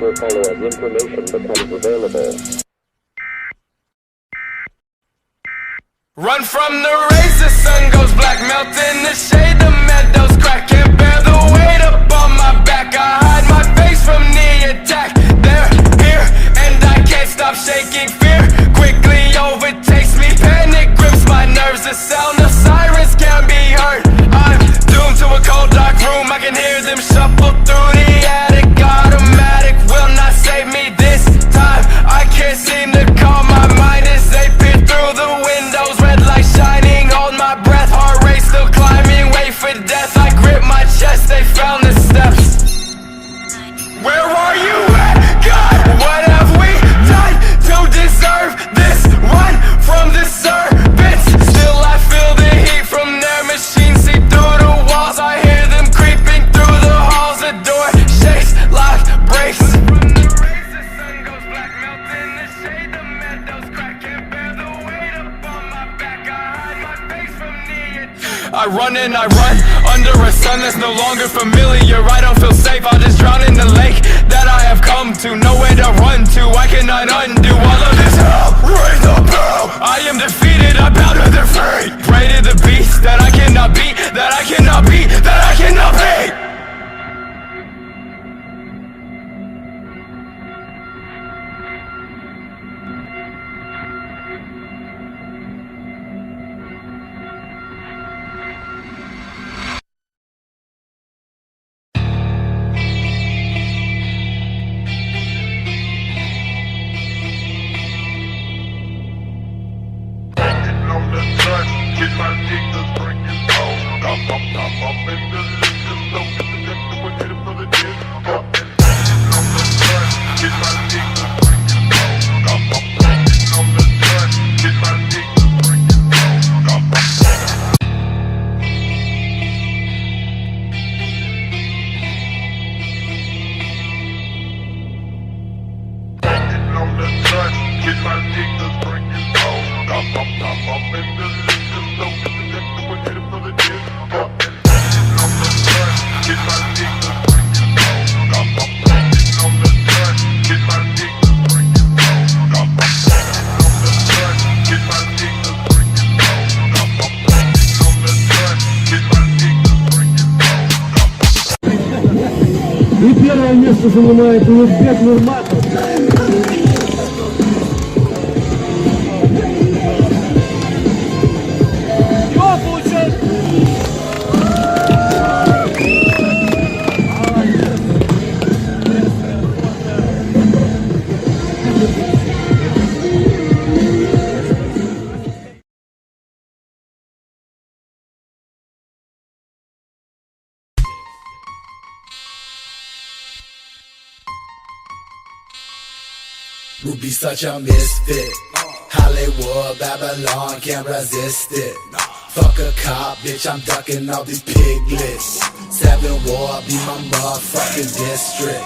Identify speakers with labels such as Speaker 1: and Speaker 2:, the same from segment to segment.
Speaker 1: will follow as information becomes available.
Speaker 2: Run from the rays, the sun goes black, melt in the shade, the meadows crack. Can't bear the weight up on my back, I hide my face from the attack. They're here, and I can't stop shaking. Fear quickly overtakes me, panic grips my nerves. The sound of sirens can't be heard. I'm doomed to a cold dark room, I can hear them shuffle through the attic. Automatic will not save me this time, I can't seem to calm my mind as they peer through the windows. Red light shining, hold my breath, heart rate still climbing, wait for death. I grip my chest, they found the steps. Where are you at, God? What have we done to deserve this? Run from the serpents, still I feel the heat from their machines. See through the walls, I hear them creeping through the halls. The door shakes, lock breaks. From the rays, the sun goes black, melt in the shade, the meadows crack. Can't bear the weight up on my back, I hide my face from the attack. I run and I run under a sun that's no longer familiar. I don't feel safe, I'll just drown in the lake that I have come to. Nowhere to run to, I cannot undo all of this hell. Raise the bell, I am defeated, I bow to their fate. Pray to the beast that I cannot be, that I cannot be, that I cannot be. my niggas bringing home. I'm in the liquor store, we're headed for the disco. On the front, get my niggas bringing home. I'm on the front, get my niggas bringing home. On the front, get my niggas bringing home. I'm in the liquor store, we're headed for the disco. On the front, get my niggas bringing home. I'm on the front, get my niggas bringing home. On the front, get my niggas bringing home. On the front, get my niggas bringing home.
Speaker 3: И первое место занимает Улугбек Нурматов.
Speaker 4: Ruby such a misfit. Hollywood, Babylon, can't resist it. Fuck a cop, bitch, I'm ducking all these piglets. 7 War, be my motherfucking district.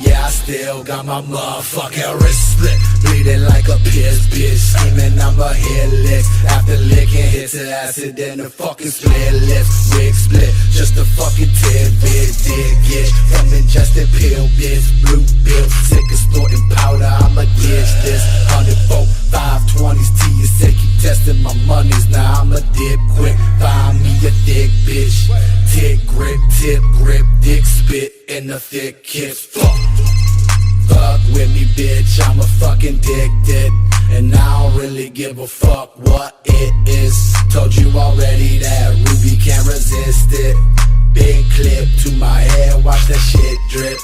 Speaker 4: Yeah, I still got my motherfucking wrist split. Bleeding like a piss bitch, screaming I'ma hit licks. After licking hits of acid, then the fucking split lips. Wig split, just a fucking tidbit. Dig it, from ingested pill bits. Blue bill, sick of snorting powder, I'ma ditch this. 104, 520s, TSA, keep testing my monies. Now I'ma dip quick, find me a thick bitch. Tick grip, tip grip, dick spit in the thick hips. Fuck with me, bitch, I'm a fucking addicted. And I don't really give a fuck what it is. Told you already that Ruby can't resist it. Big clip to my head, watch that shit drip.